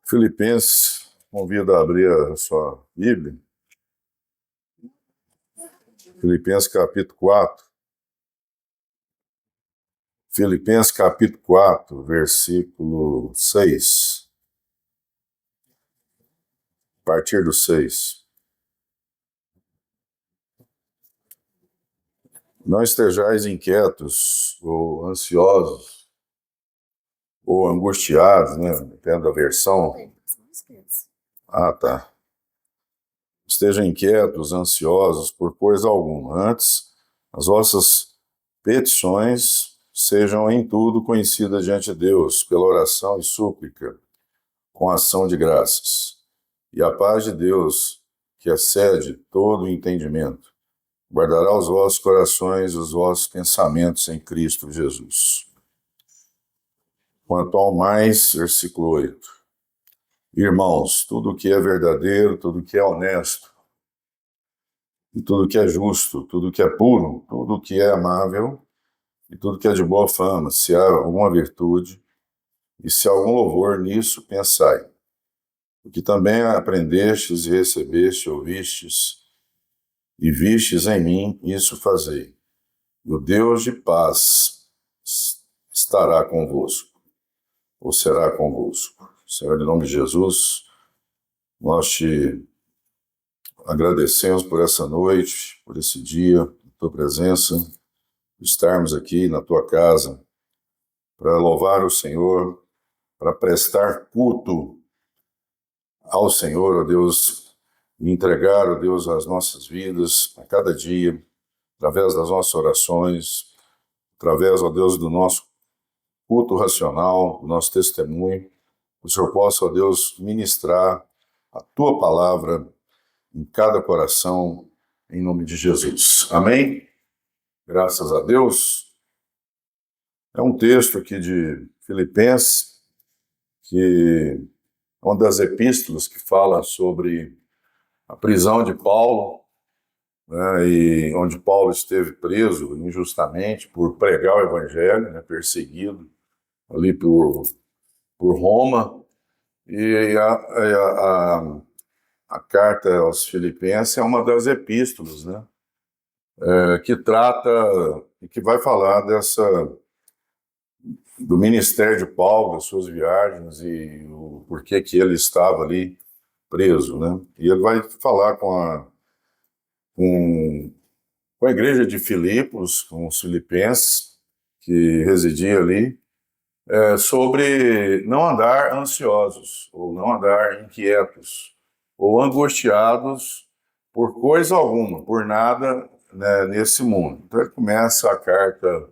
Filipenses, convido a abrir a sua Bíblia. Filipenses capítulo 4. Filipenses capítulo 4, versículo 6. A partir do 6. Não estejais inquietos ou ansiosos ou angustiados, né? Depende da versão. Tá. Estejam inquietos, ansiosos por coisa alguma. Antes, as vossas petições sejam em tudo conhecidas diante de Deus, pela oração e súplica, com ação de graças. E a paz de Deus, que excede todo o entendimento, guardará os vossos corações e os vossos pensamentos em Cristo Jesus. Quanto ao mais, versículo 8. Irmãos, tudo que é verdadeiro, tudo que é honesto, e tudo que é justo, tudo que é puro, tudo que é amável, e tudo que é de boa fama, se há alguma virtude, e se há algum louvor, nisso pensai. O que também aprendestes e recebeste, ouvistes, e vistes em mim, isso fazei. E o Deus de paz estará convosco, ou será convosco. Senhor, em nome de Jesus, nós te agradecemos por essa noite, por esse dia, por tua presença, por estarmos aqui na tua casa para louvar o Senhor, para prestar culto ao Senhor, ó Deus, e entregar, ó Deus, as nossas vidas a cada dia, através das nossas orações, através, ó Deus, do nosso culto racional, do nosso testemunho. O Senhor possa, ó Deus, ministrar a tua palavra em cada coração, em nome de Jesus. Amém? Graças a Deus. É um texto aqui de Filipenses, que é uma das epístolas que fala sobre a prisão de Paulo, né, e onde Paulo esteve preso injustamente por pregar o evangelho, né, perseguido ali por Roma. E a carta aos Filipenses é uma das epístolas, né, que trata e que vai falar do ministério de Paulo, das suas viagens e o porquê que ele estava ali preso, né? E ele vai falar com a igreja de Filipos, com os filipenses que residia ali, sobre não andar ansiosos, ou não andar inquietos, ou angustiados por coisa alguma, por nada, né, nesse mundo. Então ele começa a carta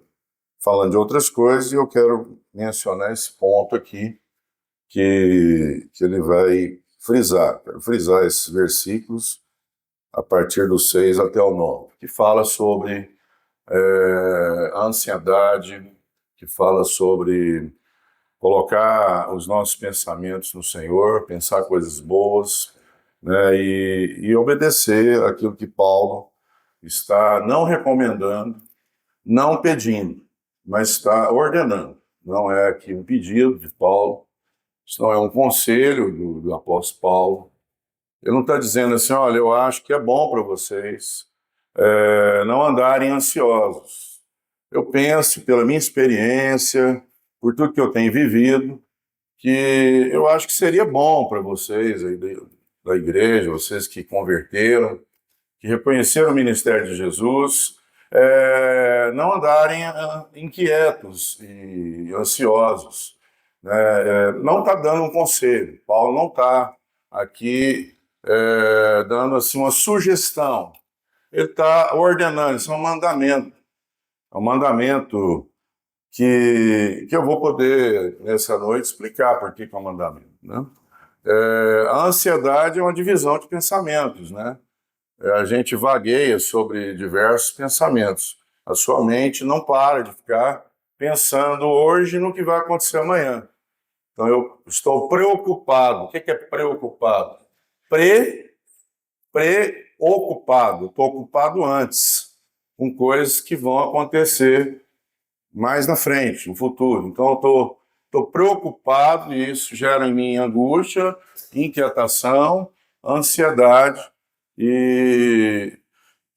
falando de outras coisas e eu quero mencionar esse ponto aqui que ele vai frisar. Quero frisar esses versículos a partir do 6 até o 9, que fala sobre a ansiedade, que fala sobre colocar os nossos pensamentos no Senhor, pensar coisas boas, né, e obedecer aquilo que Paulo está não recomendando, não pedindo, mas está ordenando. Não é aqui um pedido de Paulo, isso não é um conselho do apóstolo Paulo. Ele não está dizendo assim, olha, eu acho que é bom para vocês não andarem ansiosos. Eu penso, pela minha experiência, por tudo que eu tenho vivido, que eu acho que seria bom para vocês aí da igreja, vocês que converteram, que reconheceram o ministério de Jesus, não andarem inquietos e ansiosos, né? Não está dando um conselho. Paulo não está aqui dando assim uma sugestão. Ele está ordenando, isso é um mandamento. É um mandamento que eu vou poder, nessa noite, explicar por que é um mandamento, né? A ansiedade é uma divisão de pensamentos, né? A gente vagueia sobre diversos pensamentos. A sua mente não para de ficar pensando hoje no que vai acontecer amanhã. Então eu estou preocupado. O que é preocupado? Preocupado. Estou ocupado antes, com coisas que vão acontecer mais na frente, no futuro. Então eu estou estou preocupado e isso gera em mim angústia, inquietação, ansiedade. E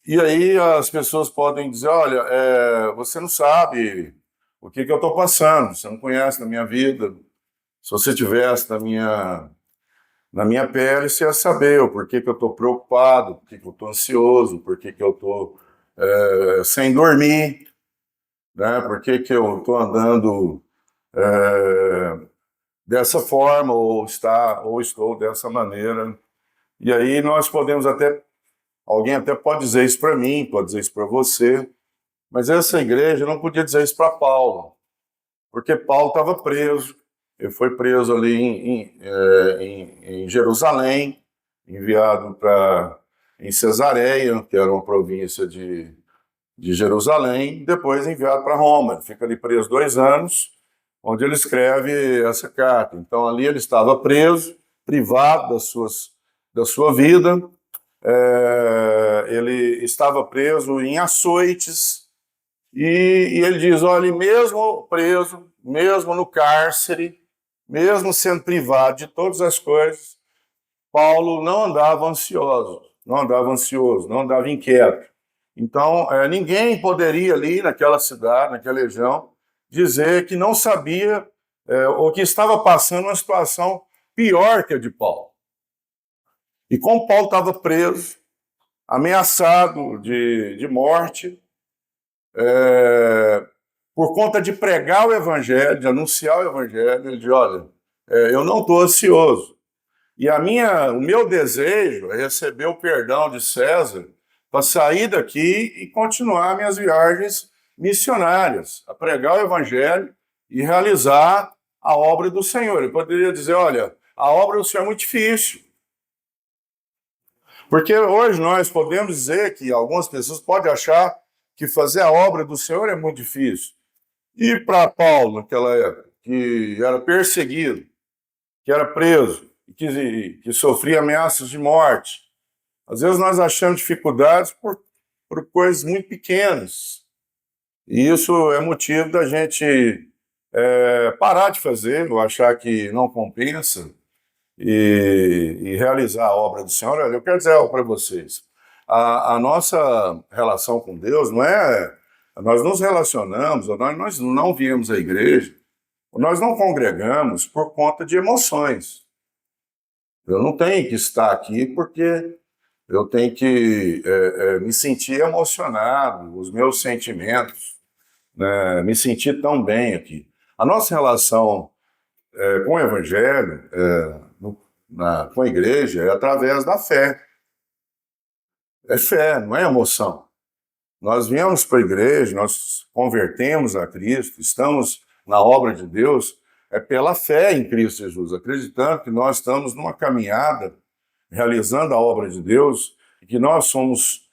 aí as pessoas podem dizer, olha, você não sabe o que eu estou passando, você não conhece a minha vida. Se você tivesse na minha pele, você ia saber o porquê que eu estou preocupado, porquê que eu estou ansioso, porquê que eu estou sem dormir, né? Porquê que eu estou andando dessa forma, ou estou dessa maneira. E aí nós podemos alguém até pode dizer isso para mim, pode dizer isso para você, mas essa igreja não podia dizer isso para Paulo, porque Paulo estava preso. Ele foi preso ali em Jerusalém, enviado em Cesareia, que era uma província de Jerusalém, depois enviado para Roma. Ele fica ali preso 2 anos, onde ele escreve essa carta. Então ali ele estava preso, privado da sua vida. Ele estava preso em açoites, e ele diz, olha, mesmo preso, mesmo no cárcere, mesmo sendo privado de todas as coisas, Paulo não andava ansioso, não andava inquieto. Então, ninguém poderia ali naquela cidade, naquela região, dizer que não sabia ou que estava passando uma situação pior que a de Paulo. E como Paulo estava preso, ameaçado de morte, por conta de pregar o evangelho, de anunciar o evangelho, ele diz, olha, eu não estou ansioso. E o meu desejo é receber o perdão de César para sair daqui e continuar minhas viagens missionárias, a pregar o evangelho e realizar a obra do Senhor. Ele poderia dizer, olha, a obra do Senhor é muito difícil. Porque hoje nós podemos dizer que algumas pessoas podem achar que fazer a obra do Senhor é muito difícil. E para Paulo, naquela época, que era perseguido, que era preso, que sofria ameaças de morte, às vezes nós achamos dificuldades por coisas muito pequenas. E isso é motivo da gente parar de fazer, ou achar que não compensa, e realizar a obra do Senhor. Olha, eu quero dizer algo para vocês. A nossa relação com Deus não é... Nós nos relacionamos, ou nós não viemos à igreja, ou nós não congregamos por conta de emoções. Eu não tenho que estar aqui porque eu tenho que me sentir emocionado, os meus sentimentos, né, me sentir tão bem aqui. A nossa relação com o Evangelho, com a igreja, é através da fé. É fé, não é emoção. Nós viemos para a igreja, nós convertemos a Cristo, estamos na obra de Deus, pela fé em Cristo Jesus, acreditando que nós estamos numa caminhada, realizando a obra de Deus, e que nós somos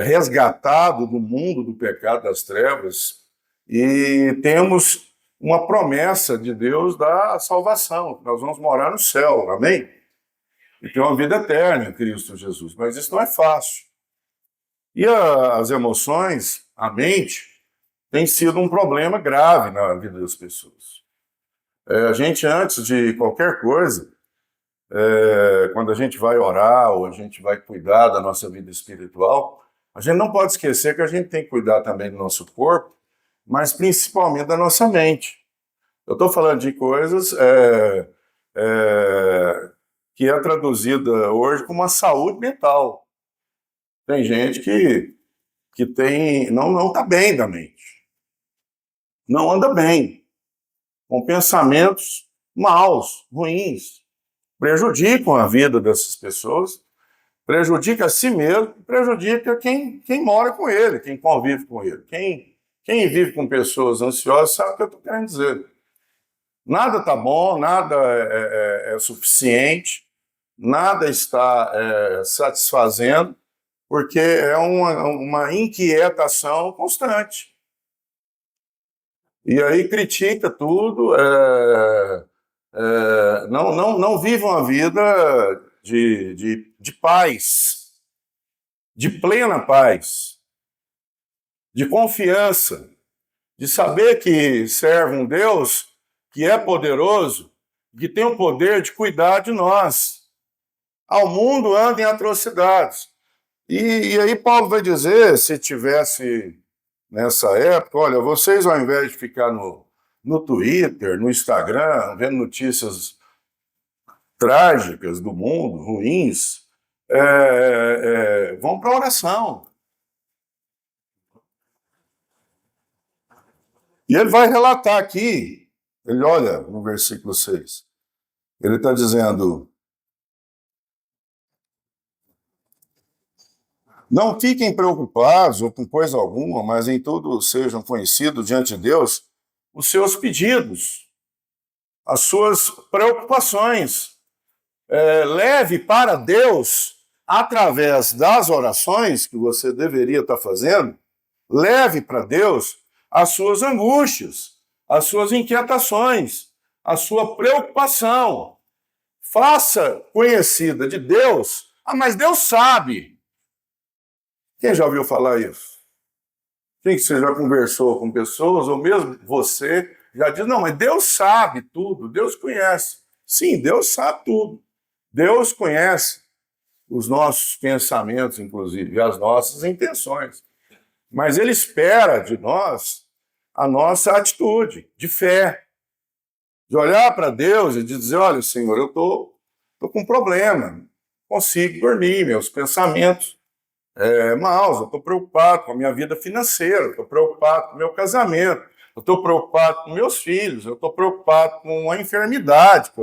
resgatados do mundo do pecado, das trevas, e temos uma promessa de Deus da salvação, nós vamos morar no céu, amém? E ter uma vida eterna em Cristo Jesus, mas isso não é fácil. E as emoções, a mente, tem sido um problema grave na vida das pessoas. A gente, antes de qualquer coisa, quando a gente vai orar ou a gente vai cuidar da nossa vida espiritual, a gente não pode esquecer que a gente tem que cuidar também do nosso corpo, mas principalmente da nossa mente. Eu estou falando de coisas que é traduzida hoje como uma saúde mental. Tem gente que não está bem da mente, não anda bem, com pensamentos maus, ruins, prejudicam a vida dessas pessoas, prejudica a si mesmo, prejudica quem mora com ele, quem convive com ele. Quem vive com pessoas ansiosas sabe o que eu estou querendo dizer. Nada está bom, nada é suficiente, nada está satisfazendo, porque é uma inquietação constante. E aí critica tudo, não vive uma vida de paz, de plena paz, de confiança, de saber que serve um Deus que é poderoso, que tem o poder de cuidar de nós. Ao mundo anda em atrocidades. E aí Paulo vai dizer, se tivesse nessa época, olha, vocês ao invés de ficar no Twitter, no Instagram, vendo notícias trágicas do mundo, ruins, vão para a oração. E ele vai relatar aqui, ele olha no versículo 6, ele está dizendo: não fiquem preocupados ou com coisa alguma, mas em tudo sejam conhecidos diante de Deus os seus pedidos, as suas preocupações. Leve para Deus, através das orações que você deveria estar fazendo, leve para Deus as suas angústias, as suas inquietações, a sua preocupação. Faça conhecida de Deus. Ah, mas Deus sabe. Quem já ouviu falar isso? Quem que você já conversou com pessoas, ou mesmo você, já diz, não, mas Deus sabe tudo, Deus conhece. Sim, Deus sabe tudo. Deus conhece os nossos pensamentos, inclusive, e as nossas intenções. Mas Ele espera de nós a nossa atitude de fé, de olhar para Deus e de dizer, olha, Senhor, eu estou com um problema, consigo dormir, meus pensamentos maus, eu estou preocupado com a minha vida financeira, eu estou preocupado com o meu casamento, eu estou preocupado com meus filhos, eu estou preocupado com a enfermidade, que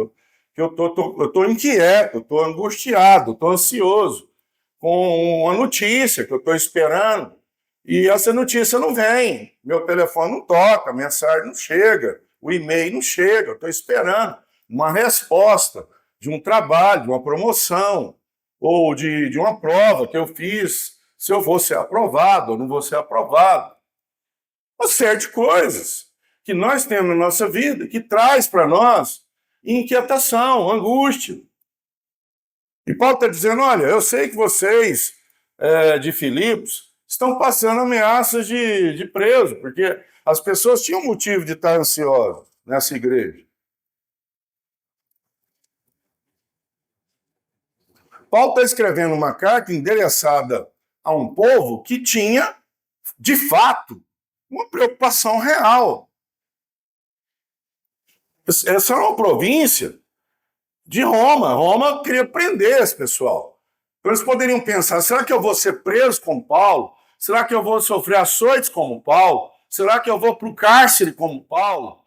eu estou inquieto, eu estou angustiado, eu estou ansioso com a notícia que eu estou esperando, e essa notícia não vem, meu telefone não toca, a mensagem não chega, o e-mail não chega, eu estou esperando uma resposta de um trabalho, de uma promoção, ou de uma prova que eu fiz, se eu vou ser aprovado ou não vou ser aprovado. Uma série de coisas que nós temos na nossa vida que traz para nós inquietação, angústia. E Paulo está dizendo, olha, eu sei que vocês de Filipos estão passando ameaças de preso, porque as pessoas tinham motivo de estar ansiosas nessa igreja. Paulo está escrevendo uma carta endereçada a um povo que tinha, de fato, uma preocupação real. Essa era uma província de Roma. Roma queria prender esse pessoal. Então eles poderiam pensar, será que eu vou ser preso como Paulo? Será que eu vou sofrer açoites como Paulo? Será que eu vou para o cárcere como Paulo?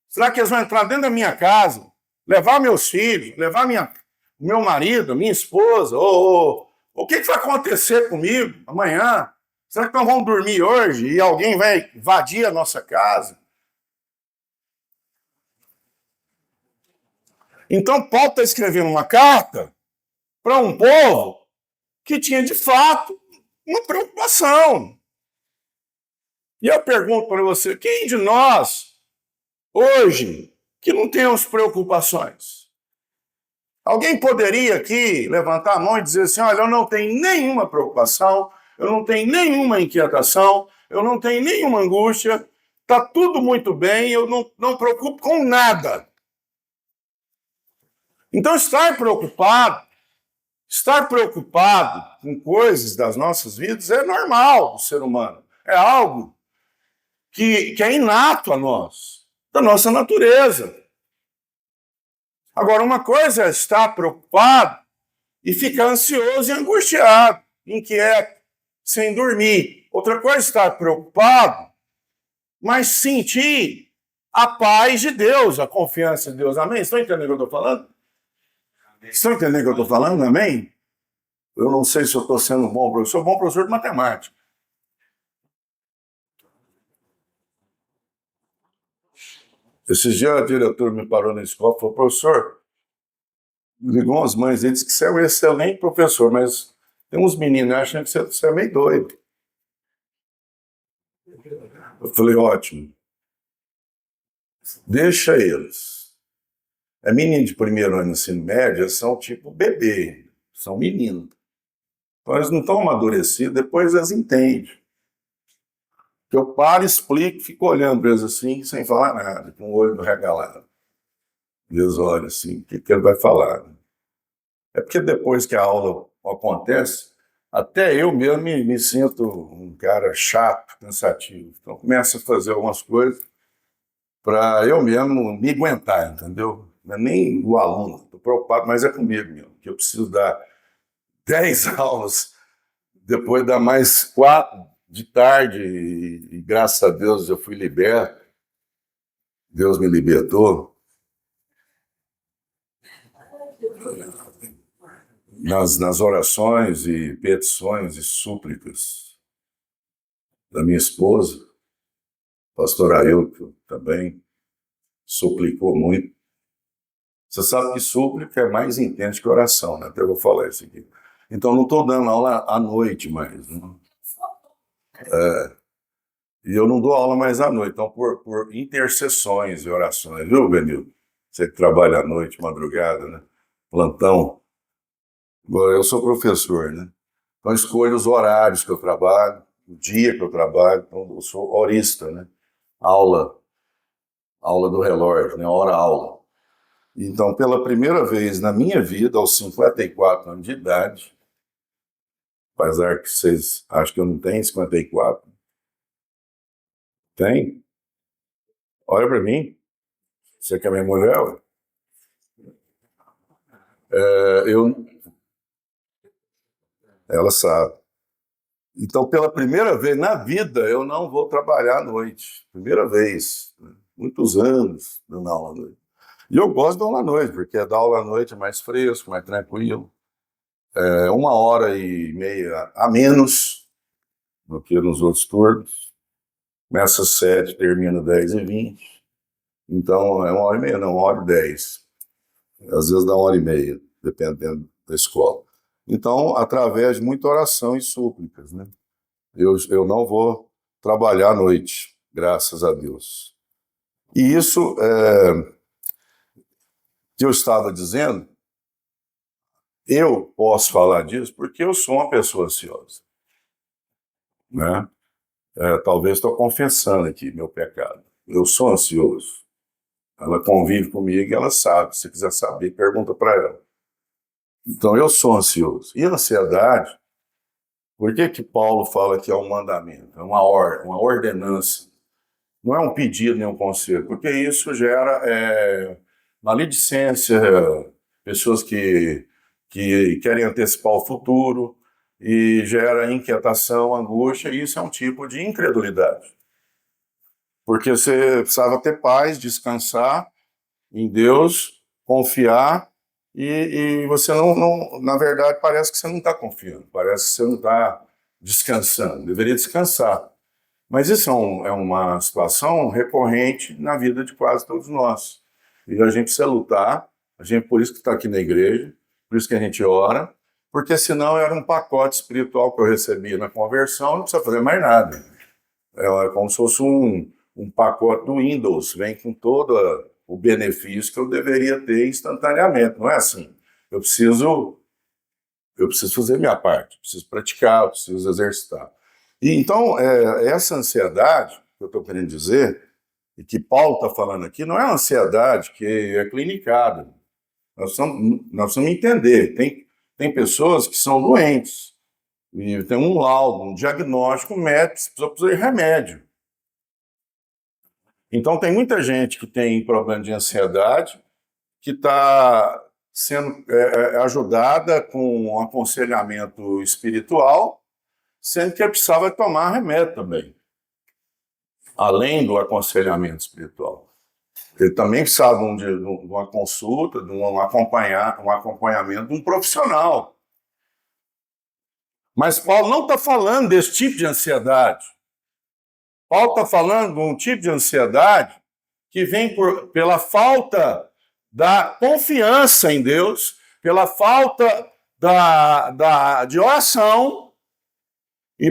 Será que eles vão entrar dentro da minha casa, levar meus filhos, levar meu marido, minha esposa? O que vai acontecer comigo amanhã? Será que nós vamos dormir hoje e alguém vai invadir a nossa casa? Então Paulo está escrevendo uma carta para um povo que tinha, de fato, uma preocupação. E eu pergunto para você, quem de nós, hoje, que não temos preocupações? Alguém poderia aqui levantar a mão e dizer assim, olha, eu não tenho nenhuma preocupação, eu não tenho nenhuma inquietação, eu não tenho nenhuma angústia, está tudo muito bem, eu não preocupo com nada. Então, estar preocupado com coisas das nossas vidas é normal do ser humano. É algo que é inato a nós, da nossa natureza. Agora, uma coisa é estar preocupado e ficar ansioso e angustiado, inquieto, sem dormir. Outra coisa é estar preocupado, mas sentir a paz de Deus, a confiança de Deus. Amém? Estão entendendo o que eu estou falando? Estão entendendo o que eu estou falando? Amém? Eu não sei se eu estou sendo um bom professor, sou bom professor de matemática. Esses dias a diretora me parou na escola e falou, professor, ligou as mães e disse que você é um excelente professor, mas tem uns meninos achando que você é meio doido. Eu falei, ótimo. Deixa eles. É menino de primeiro ano de ensino médio, são tipo bebê, são meninos. Então eles não estão amadurecidos, depois eles entendem. que eu paro, explico, fico olhando para eles assim, sem falar nada, com o olho regalado. E eles olham assim, o que ele vai falar? É porque depois que a aula acontece, até eu mesmo me sinto um cara chato, cansativo. Então começo a fazer algumas coisas para eu mesmo me aguentar, entendeu? Não é nem o aluno, estou preocupado, mas é comigo mesmo, que eu preciso dar 10 aulas, depois dar mais 4 de tarde, e graças a Deus eu fui liberto, Deus me libertou. Nas orações e petições e súplicas da minha esposa, pastor Ailton também suplicou muito. Você sabe que súplica é mais intenso que oração, né? Até eu vou falar isso aqui. Então, não estou dando aula à noite mais. Né? E eu não dou aula mais à noite. Então, por intercessões e orações, viu, Benil? Você que trabalha à noite, madrugada, né? Plantão. Eu sou professor, né? Então, escolho os horários que eu trabalho, o dia que eu trabalho. Então, eu sou horista, né? Aula do relógio, né? Hora-aula. Então, pela primeira vez na minha vida, aos 54 anos de idade, apesar que vocês acham que eu não tenho 54, tem? Olha para mim, você que é minha mulher, eu, ela sabe. Então, pela primeira vez na vida, eu não vou trabalhar à noite. Primeira vez, né? Muitos anos dando aula à noite. E eu gosto de dar aula à noite, porque dar aula à noite é mais fresco, mais tranquilo. É 1h30 a menos do que nos outros turnos. Começa às 7, termina às 10h20. Então, é 1h30, não, 1h10. Às vezes dá 1h30, dependendo da escola. Então, através de muita oração e súplicas, né? Eu não vou trabalhar à noite, graças a Deus. E isso que eu estava dizendo, eu posso falar disso porque eu sou uma pessoa ansiosa, né? Talvez estou confessando aqui meu pecado. Eu sou ansioso. Ela convive comigo e ela sabe. Se quiser saber, pergunta para ela. Então, eu sou ansioso. E a ansiedade, por que Paulo fala que é um mandamento? É uma ordem, uma ordenança. Não é um pedido nem um conselho, porque isso gera maledicência, pessoas que querem antecipar o futuro, e gera inquietação, angústia, e isso é um tipo de incredulidade. Porque você precisava ter paz, descansar em Deus, confiar, e você não, na verdade, parece que você não está confiando, parece que você não está descansando, deveria descansar. Mas isso é uma situação recorrente na vida de quase todos nós. E a gente precisa lutar, por isso que está aqui na igreja, por isso que a gente ora, porque senão era um pacote espiritual que eu recebia na conversão, não precisa fazer mais nada. É como se fosse um pacote do Windows, vem com todo o benefício que eu deveria ter instantaneamente. Não é assim. Eu preciso fazer minha parte, preciso praticar, preciso exercitar. E então, essa ansiedade, que eu estou querendo dizer, e que Paulo está falando aqui, não é uma ansiedade que é clinicada. Nós precisamos entender. Tem pessoas que são doentes, e tem um laudo, um diagnóstico médico, precisa de remédio. Então, tem muita gente que tem problema de ansiedade, que está sendo ajudada com um aconselhamento espiritual, sendo que precisava tomar remédio também, além do aconselhamento espiritual. Ele também precisava de uma consulta, de um acompanhamento de um profissional. Mas Paulo não está falando desse tipo de ansiedade. Paulo está falando de um tipo de ansiedade que vem pela falta da confiança em Deus, pela falta de oração e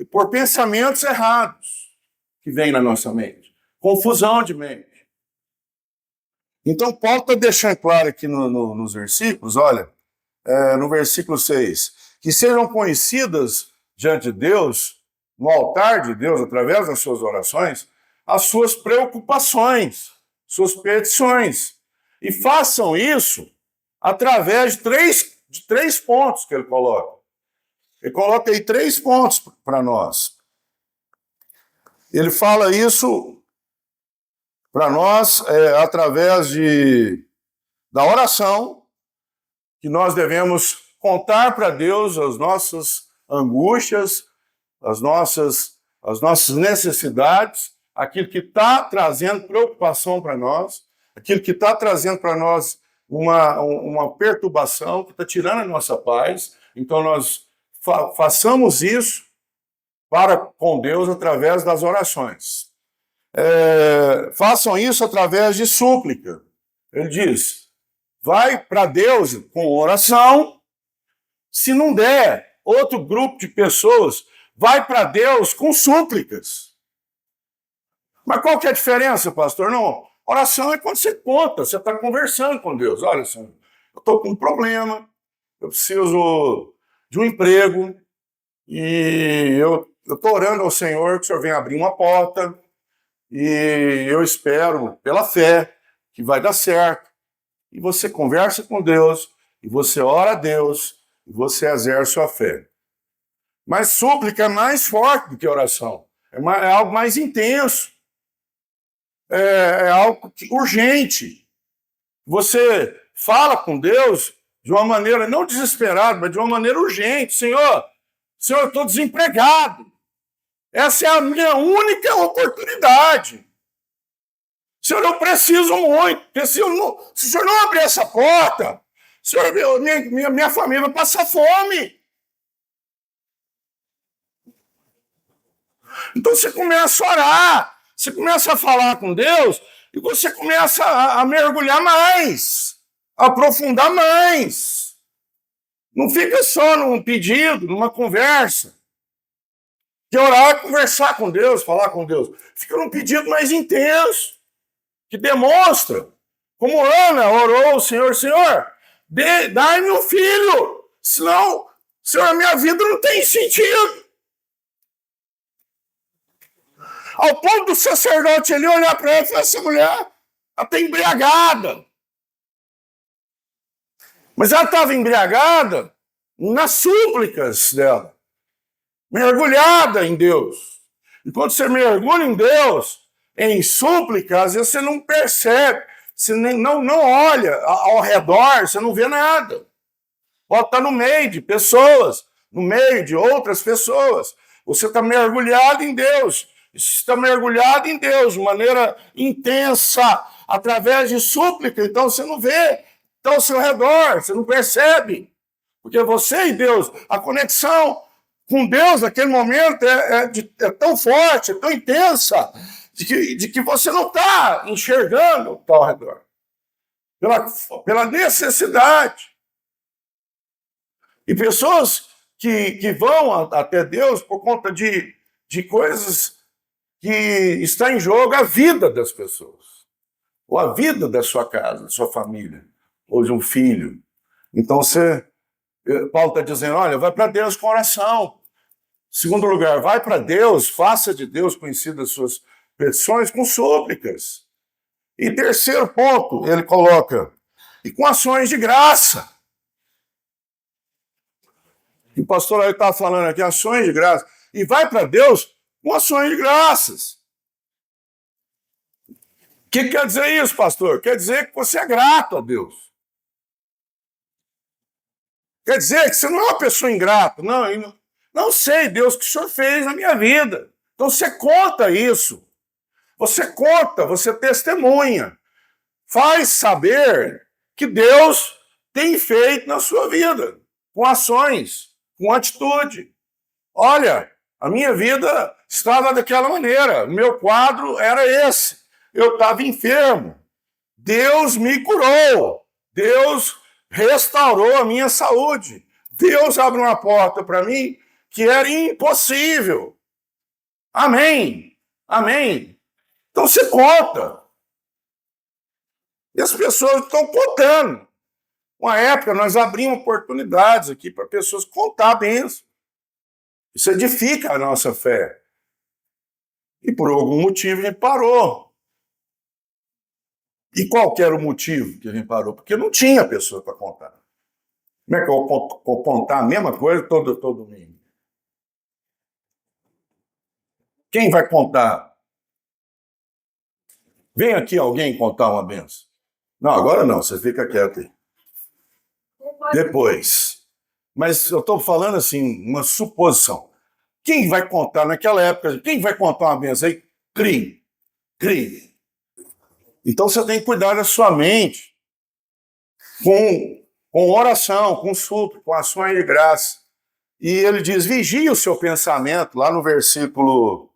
por pensamentos errados que vêm na nossa mente. Confusão de mente. Então, Paulo está deixando claro aqui nos versículos, olha, no versículo 6, que sejam conhecidas diante de Deus, no altar de Deus, através das suas orações, as suas preocupações, suas petições. E façam isso através de três pontos que ele coloca. Ele coloca aí 3 pontos para nós. Ele fala isso para nós através da oração, que nós devemos contar para Deus as nossas angústias, as nossas necessidades, aquilo que está trazendo preocupação para nós, aquilo que está trazendo para nós uma perturbação, que está tirando a nossa paz. Então nós façamos isso com Deus através das orações. Façam isso através de súplica. Ele diz, vai para Deus com oração. Se não der, outro grupo de pessoas vai para Deus com súplicas. Mas qual que é a diferença, pastor? Não, oração é quando você conta, você está conversando com Deus. Olha, Senhor, eu estou com um problema, eu preciso de um emprego, e eu estou orando ao Senhor que o Senhor venha abrir uma porta, e eu espero, pela fé, que vai dar certo. E você conversa com Deus, e você ora a Deus, e você exerce a fé. Mas súplica é mais forte do que oração. É algo mais intenso. É algo urgente. Você fala com Deus de uma maneira, não desesperada, mas de uma maneira urgente. Senhor, eu estou desempregado. Essa é a minha única oportunidade. Senhor, eu preciso muito. Se o Senhor não abrir essa porta, Senhor, minha família vai passar fome. Então você começa a orar, você começa a falar com Deus e você começa a mergulhar mais, a aprofundar mais. Não fica só num pedido, numa conversa. Que orar é conversar com Deus, falar com Deus. Fica num pedido mais intenso, que demonstra, como Ana orou ao Senhor, Senhor, dai-me um filho, senão, Senhor, a minha vida não tem sentido. Ao ponto do sacerdote ele olhar para ela e falar, essa mulher, ela está embriagada. Mas ela estava embriagada nas súplicas dela, mergulhada em Deus. E quando você mergulha em Deus, em súplica, às vezes você não percebe, você não olha ao redor, você não vê nada. Pode estar no meio de pessoas, no meio de outras pessoas. Você está mergulhado em Deus. Você está mergulhado em Deus de maneira intensa, através de súplica. Então você não vê, está ao seu redor, você não percebe. Porque você e Deus, a conexão com Deus naquele momento é tão forte, é tão intensa, de que você não está enxergando o que está ao redor. Pela necessidade. E pessoas que vão até Deus por conta de coisas que está em jogo a vida das pessoas, ou a vida da sua casa, da sua família, ou de um filho. Então Paulo está dizendo, olha, vai para Deus com oração. Segundo lugar, vai para Deus, faça de Deus conhecidas as suas petições com súplicas. E terceiro ponto, ele coloca, e com ações de graça. E o pastor estava falando aqui, ações de graça. E vai para Deus com ações de graças. O que quer dizer isso, pastor? Quer dizer que você é grato a Deus. Quer dizer que você não é uma pessoa ingrata. Não sei, Deus, o que o Senhor fez na minha vida. Então você conta isso. Você conta, você testemunha. Faz saber que Deus tem feito na sua vida. Com ações, com atitude. Olha, a minha vida estava daquela maneira. Meu quadro era esse. Eu estava enfermo. Deus me curou. Deus restaurou a minha saúde. Deus abriu uma porta para mim que era impossível. Amém. Amém. Então você conta. E as pessoas estão contando. Uma época nós abrimos oportunidades aqui para pessoas contar a bênção. Isso edifica a nossa fé. E por algum motivo a gente parou. E qual que era o motivo que a gente parou? Porque não tinha pessoa para contar. Como é que eu vou contar a mesma coisa todo domingo? Quem vai contar? Vem aqui alguém contar uma benção. Não, agora não, você fica quieto aí. Depois. Mas eu estou falando assim, uma suposição. Quem vai contar naquela época? Quem vai contar uma benção aí? Crie. Então você tem que cuidar da sua mente com oração, com súplica, com ações de graça. E ele diz, vigie o seu pensamento, lá no versículo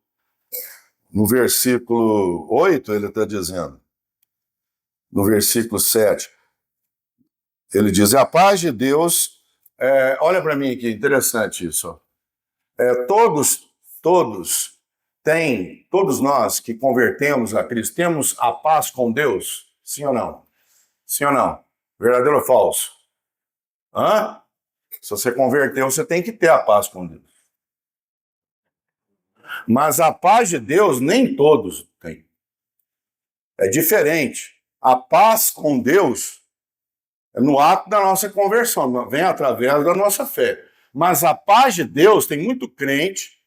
8, ele está dizendo, no versículo 7, ele diz, a paz de Deus, olha para mim aqui, interessante isso, ó. Todos nós que convertemos a Cristo, temos a paz com Deus? Sim ou não? Sim ou não? Verdadeiro ou falso? Hã? Se você converteu, você tem que ter a paz com Deus. Mas a paz de Deus nem todos têm. É diferente. A paz com Deus é no ato da nossa conversão, vem através da nossa fé. Mas a paz de Deus, tem muito crente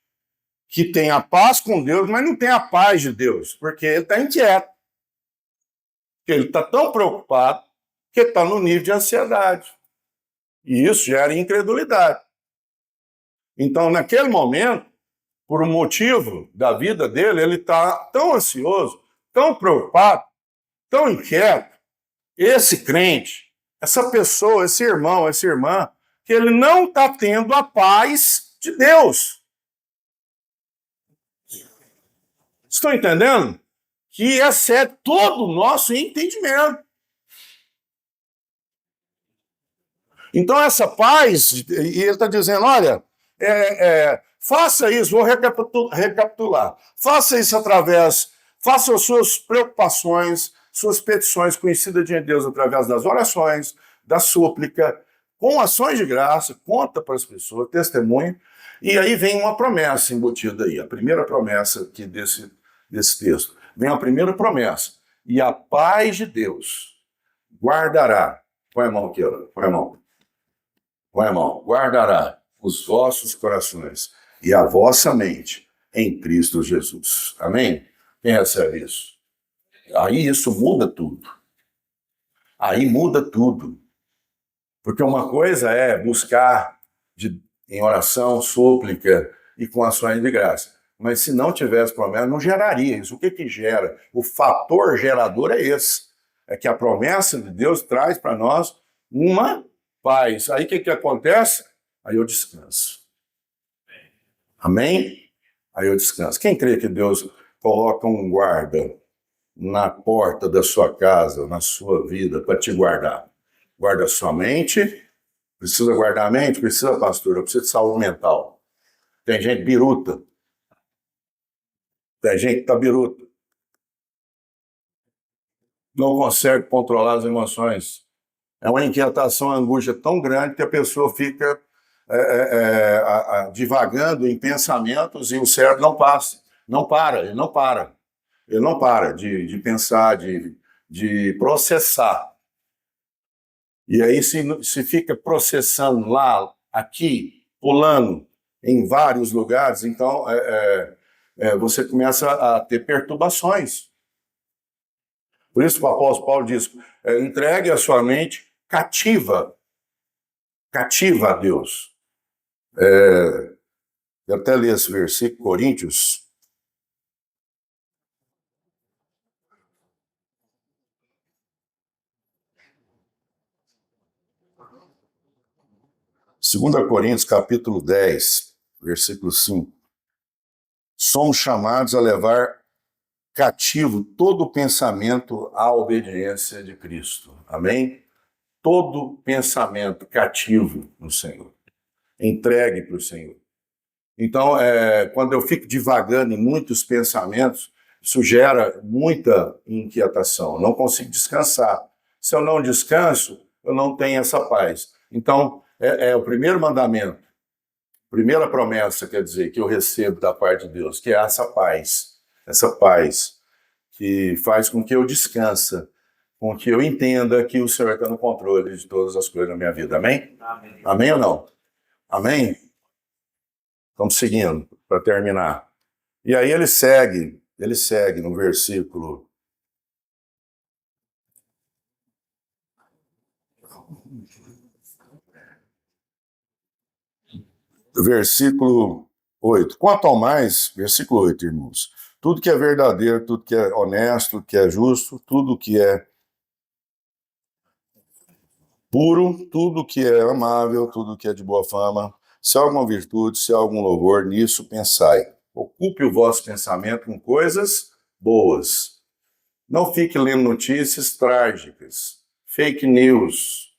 que tem a paz com Deus, mas não tem a paz de Deus, porque ele está inquieto. Porque ele está tão preocupado que está no nível de ansiedade. E isso gera incredulidade. Então, naquele momento, por um motivo da vida dele, ele está tão ansioso, tão preocupado, tão inquieto, esse crente, essa pessoa, esse irmão, essa irmã, que ele não está tendo a paz de Deus. Estão entendendo? Que excede todo o nosso entendimento. Então essa paz, e ele está dizendo, olha, faça isso, vou recapitular, faça isso faça as suas preocupações, suas petições conhecidas diante de Deus através das orações, da súplica, com ações de graça, conta para as pessoas, testemunho, e aí vem uma promessa embutida aí, a primeira promessa aqui desse texto. Vem a primeira promessa, e a paz de Deus guardará, põe a mão aqui, põe a mão, guardará os vossos corações e a vossa mente em Cristo Jesus. Amém? Quem recebe isso? Aí isso muda tudo. Aí muda tudo. Porque uma coisa é buscar em oração, súplica e com ações de graça. Mas se não tivesse promessa, não geraria isso. O que gera? O fator gerador é esse. É que a promessa de Deus traz para nós uma paz. Aí o que acontece? Aí eu descanso. Amém? Aí eu descanso. Quem crê que Deus coloca um guarda na porta da sua casa, na sua vida, para te guardar? Guarda a sua mente. Precisa guardar a mente? Precisa, pastor. Eu preciso de saúde mental. Tem gente biruta. Tem gente que está biruta. Não consegue controlar as emoções. É uma inquietação, uma angústia tão grande que a pessoa fica divagando em pensamentos e o cérebro não passa. Ele não para de pensar, de processar. E aí se fica processando lá, aqui, pulando em vários lugares, então você começa a ter perturbações. Por isso o apóstolo Paulo diz, entregue a sua mente cativa a Deus. Eu até li esse versículo, Coríntios. Segunda Coríntios, capítulo 10, versículo 5. Somos chamados a levar cativo todo pensamento à obediência de Cristo. Amém? Todo pensamento cativo no Senhor. Entregue para o Senhor. Então, quando eu fico divagando em muitos pensamentos, isso gera muita inquietação. Eu não consigo descansar. Se eu não descanso, eu não tenho essa paz. Então, o primeiro mandamento. Primeira promessa, quer dizer, que eu recebo da parte de Deus, que é essa paz que faz com que eu descanse, com que eu entenda que o Senhor está no controle de todas as coisas na minha vida. Amém? Amém. Amém ou não? Amém? Vamos seguindo, para terminar. E aí ele segue no versículo... Versículo 8. Quanto ao mais, versículo 8, irmãos, tudo que é verdadeiro, tudo que é honesto, tudo que é justo, tudo que é puro, tudo que é amável, tudo que é de boa fama, se há alguma virtude, se há algum louvor, nisso pensai. Ocupe o vosso pensamento com coisas boas. Não fique lendo notícias trágicas, fake news,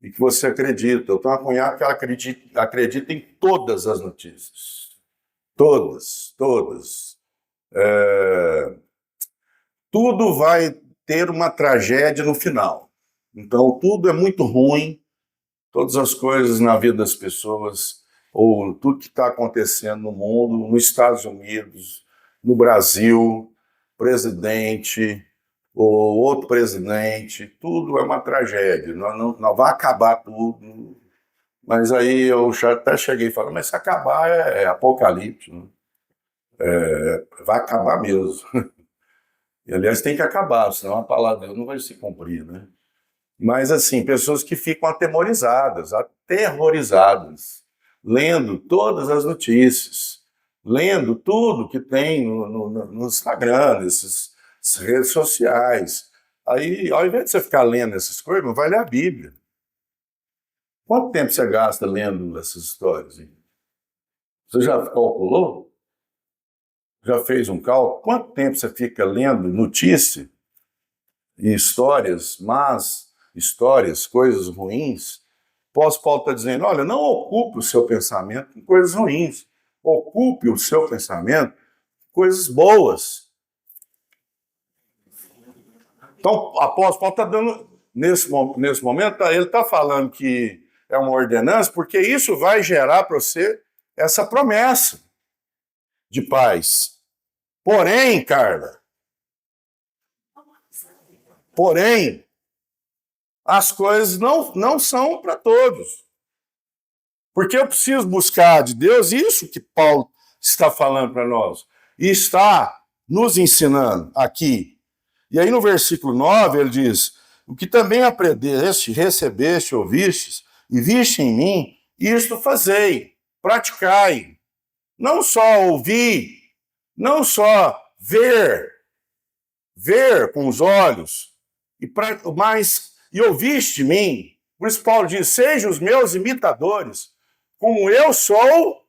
e que você acredita. Eu tenho uma cunhada que ela acredita em todas as notícias. Todas. Tudo vai ter uma tragédia no final. Então, tudo é muito ruim, todas as coisas na vida das pessoas, ou tudo que está acontecendo no mundo, nos Estados Unidos, no Brasil, presidente, ou outro presidente, tudo é uma tragédia, não vai acabar tudo. Mas aí eu até cheguei e falei, mas se acabar é apocalipse, né? Vai acabar mesmo. E, aliás, tem que acabar, senão a palavra de Deus não vai se cumprir, né? Mas, assim, pessoas que ficam atemorizadas, lendo todas as notícias, lendo tudo que tem no Instagram, nessas redes sociais. Aí, ao invés de você ficar lendo essas coisas, vai ler a Bíblia. Quanto tempo você gasta lendo essas histórias? Hein? Você já calculou? Já fez um cálculo? Quanto tempo você fica lendo notícia e histórias, más histórias, coisas ruins? Paulo está dizendo, olha, não ocupe o seu pensamento com coisas ruins. Ocupe o seu pensamento com coisas boas. Então, o apóstolo Paulo está dando, nesse momento, ele está falando que é uma ordenança, porque isso vai gerar para você essa promessa de paz. Porém, Carla, as coisas não são para todos. Porque eu preciso buscar de Deus isso que Paulo está falando para nós. E está nos ensinando aqui. E aí no versículo 9 ele diz, o que também aprendeste, recebeste, ouvistes, e viste em mim, isto fazei, praticai. Não só ouvir, não só ver com os olhos, mas ouviste de mim. Por isso Paulo diz, sejam os meus imitadores, como eu sou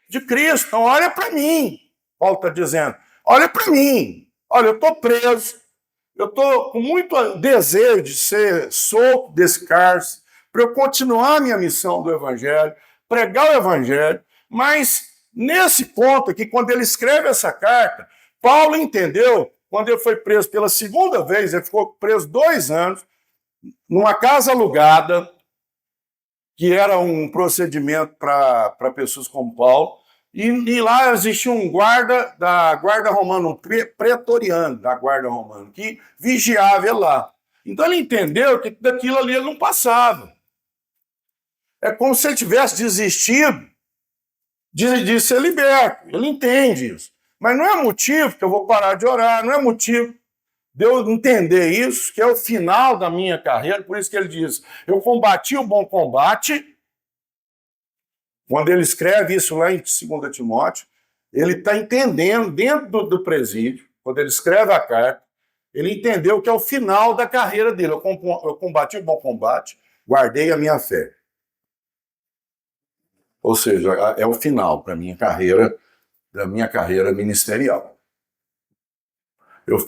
de Cristo. Então olha para mim, Paulo está dizendo, olha para mim, olha, eu estou preso, eu estou com muito desejo de ser solto desse cárcere, para eu continuar a minha missão do Evangelho, pregar o Evangelho, mas nesse ponto aqui, quando ele escreve essa carta, Paulo entendeu, quando ele foi preso pela segunda vez, ele ficou preso 2 anos, numa casa alugada, que era um procedimento para pessoas como Paulo, e lá existia um guarda da guarda romana, um pretoriano da guarda romana, que vigiava ele lá. Então ele entendeu que daquilo ali ele não passava. É como se ele tivesse desistido de ser liberto. Ele entende isso. Mas não é motivo que eu vou parar de orar, não é motivo de eu entender isso, que é o final da minha carreira. Por isso que ele diz, eu combati o bom combate. Quando ele escreve isso lá em 2 Timóteo, ele está entendendo, dentro do presídio, quando ele escreve a carta, ele entendeu que é o final da carreira dele. Eu combati o bom combate, guardei a minha fé. Ou seja, é o final para da minha carreira ministerial. Eu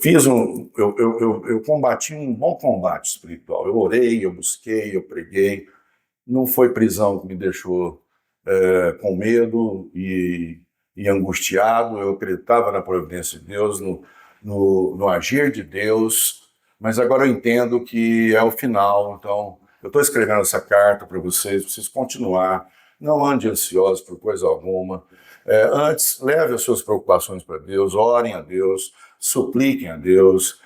combati um bom combate espiritual. Eu orei, eu busquei, eu preguei. Não foi prisão que me deixou com medo e angustiado. Eu acreditava na providência de Deus, no agir de Deus, mas agora eu entendo que é o final. Então, Eu estou escrevendo essa carta para vocês continuar. Não ande ansiosos por coisa alguma. Antes, leve as suas preocupações para Deus, orem a Deus, supliquem a Deus,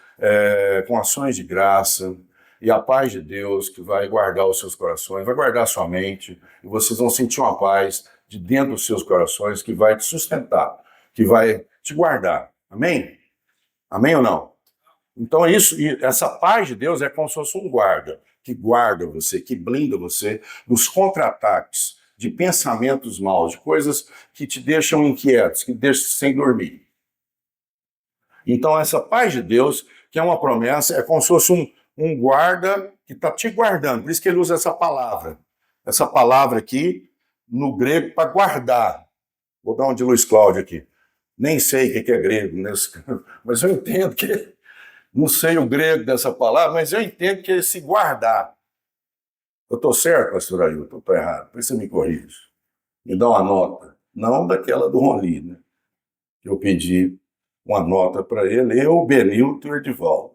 com ações de graça. E a paz de Deus, que vai guardar os seus corações, vai guardar a sua mente, e vocês vão sentir uma paz de dentro dos seus corações que vai te sustentar, que vai te guardar. Amém? Amém ou não? Então isso, essa paz de Deus é como se fosse um guarda, que guarda você, que blinda você dos contra-ataques, de pensamentos maus, de coisas que te deixam inquietos, que te deixam sem dormir. Então essa paz de Deus, que é uma promessa, é como se fosse um guarda que está te guardando. Por isso que ele usa essa palavra. Essa palavra aqui, no grego, para guardar. Vou dar um de Luiz Cláudio aqui. Nem sei o que é grego, mas eu entendo que... Não sei o grego dessa palavra, mas eu entendo que é se guardar. Eu estou certo, pastor Ailton? Estou errado? Por isso você me corrige. Me dá uma nota. Não daquela do Rony, né? Eu pedi uma nota para ele, eu, o Benilton e o Edivaldo.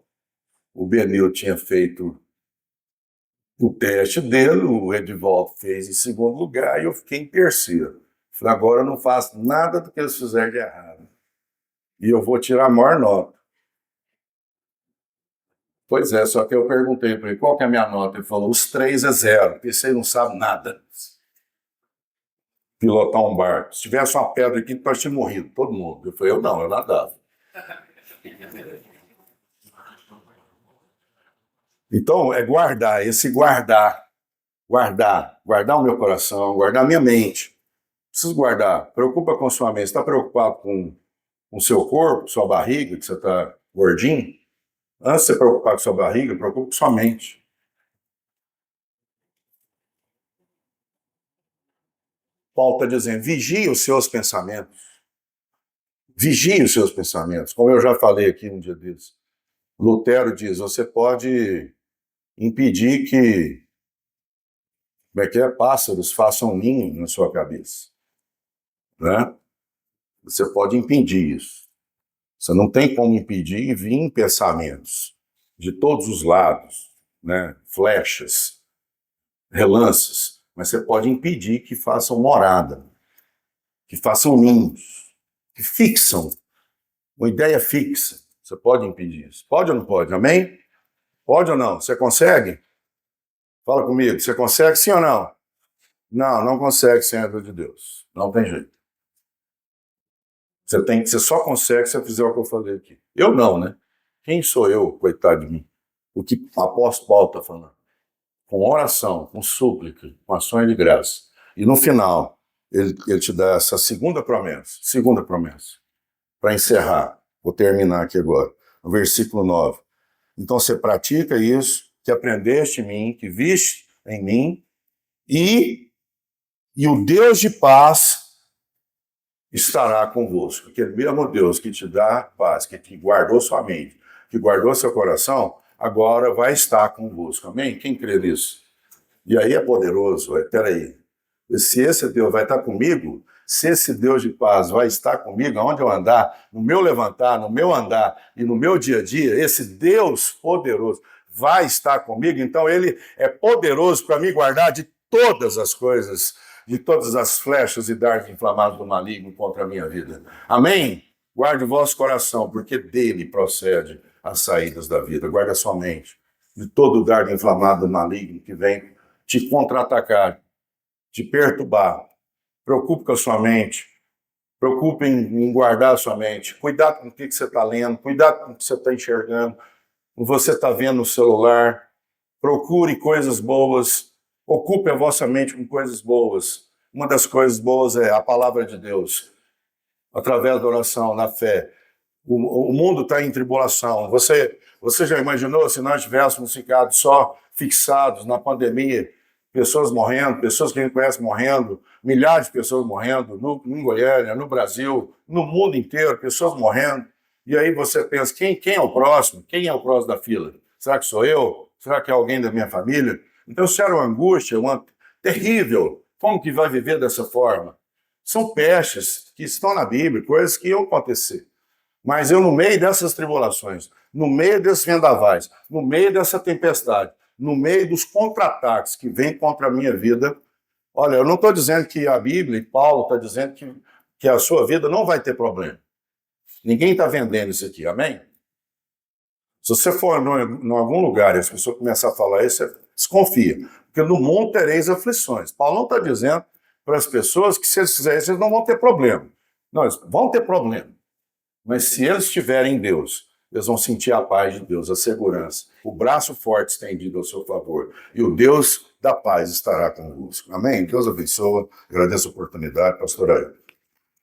O Benilton tinha feito o teste dele, o Edivaldo fez em segundo lugar e eu fiquei em terceiro. Falei, agora eu não faço nada do que eles fizeram de errado. E eu vou tirar a maior nota. Pois é, só que eu perguntei para ele, qual que é a minha nota? Ele falou, os 3 é 0. Pensei, não sabe nada. Pilotar um barco. Se tivesse uma pedra aqui, nós tínhamos morrido, todo mundo. Eu falei, eu não, eu nadava. Então, é guardar, esse guardar o meu coração, guardar a minha mente. Preciso guardar. Preocupa com a sua mente. Você está preocupado com o seu corpo, sua barriga, que você está gordinho? Antes de você preocupar com sua barriga, preocupe com sua mente. Paulo está dizendo, vigie os seus pensamentos. Vigie os seus pensamentos. Como eu já falei aqui um dia desses. Lutero diz, você pode impedir que, pássaros façam ninho na sua cabeça. Né? Você pode impedir isso. Você não tem como impedir vir pensamentos de todos os lados, né? Flechas, relances, mas você pode impedir que façam morada, que façam ninhos, que fixam, uma ideia fixa. Você pode impedir isso. Pode ou não pode? Amém? Pode ou não? Você consegue? Fala comigo, você consegue sim ou não? Não, não consegue sem a ajuda de Deus. Não tem jeito. Você só consegue se você fizer o que eu falei aqui. Eu não, né? Quem sou eu, coitado de mim? O que o apóstolo Paulo está falando. Com oração, com súplica, com ações de graça. E no final, ele te dá essa segunda promessa. Para encerrar, vou terminar aqui agora. No versículo 9. Então você pratica isso, que aprendeste em mim, que viste em mim, e o Deus de paz estará convosco. Aquele mesmo Deus que te dá paz, que te guardou sua mente, que guardou seu coração, agora vai estar convosco. Amém? Quem crê nisso? E aí é poderoso. Peraí. Se esse Deus vai estar comigo, se esse Deus de paz vai estar comigo, aonde eu andar, no meu levantar, no meu andar e no meu dia a dia, esse Deus poderoso vai estar comigo, então ele é poderoso para me guardar de todas as coisas, de todas as flechas e dardos inflamados do maligno contra a minha vida. Amém? Guarde o vosso coração, porque dele procede as saídas da vida. Guarde a sua mente de todo dardo inflamado do maligno que vem te contra-atacar, te perturbar. Preocupe com a sua mente. Preocupe em guardar a sua mente. Cuidado com o que você está lendo. Cuidado com o que você está enxergando. O que você está vendo no celular. Procure coisas boas. Ocupe a vossa mente com coisas boas. Uma das coisas boas é a palavra de Deus. Através da oração, na fé. O mundo está em tribulação. Você já imaginou se nós tivéssemos ficado só fixados na pandemia? Pessoas morrendo, pessoas que a gente conhece morrendo, milhares de pessoas morrendo em Goiânia, no Brasil, no mundo inteiro, pessoas morrendo. E aí você pensa, quem é o próximo? Quem é o próximo da fila? Será que sou eu? Será que é alguém da minha família? Então isso era uma angústia, terrível. Como que vai viver dessa forma? São pestes que estão na Bíblia, coisas que iam acontecer. Mas eu, no meio dessas tribulações, no meio desses vendavais, no meio dessa tempestade, no meio dos contra-ataques que vêm contra a minha vida. Olha, eu não estou dizendo que a Bíblia e Paulo está dizendo que a sua vida não vai ter problema. Ninguém está vendendo isso aqui, amém? Se você for em algum lugar e as pessoas começarem a falar isso, você desconfia. Porque no mundo tereis aflições. Paulo não está dizendo para as pessoas que se eles fizerem isso, eles não vão ter problema. Não, eles vão ter problema. Mas se eles estiverem em Deus, eles vão sentir a paz de Deus, a segurança, o braço forte estendido ao seu favor. E o Deus da paz estará convosco. Amém? Deus abençoe. Agradeço a oportunidade, pastor Ailton.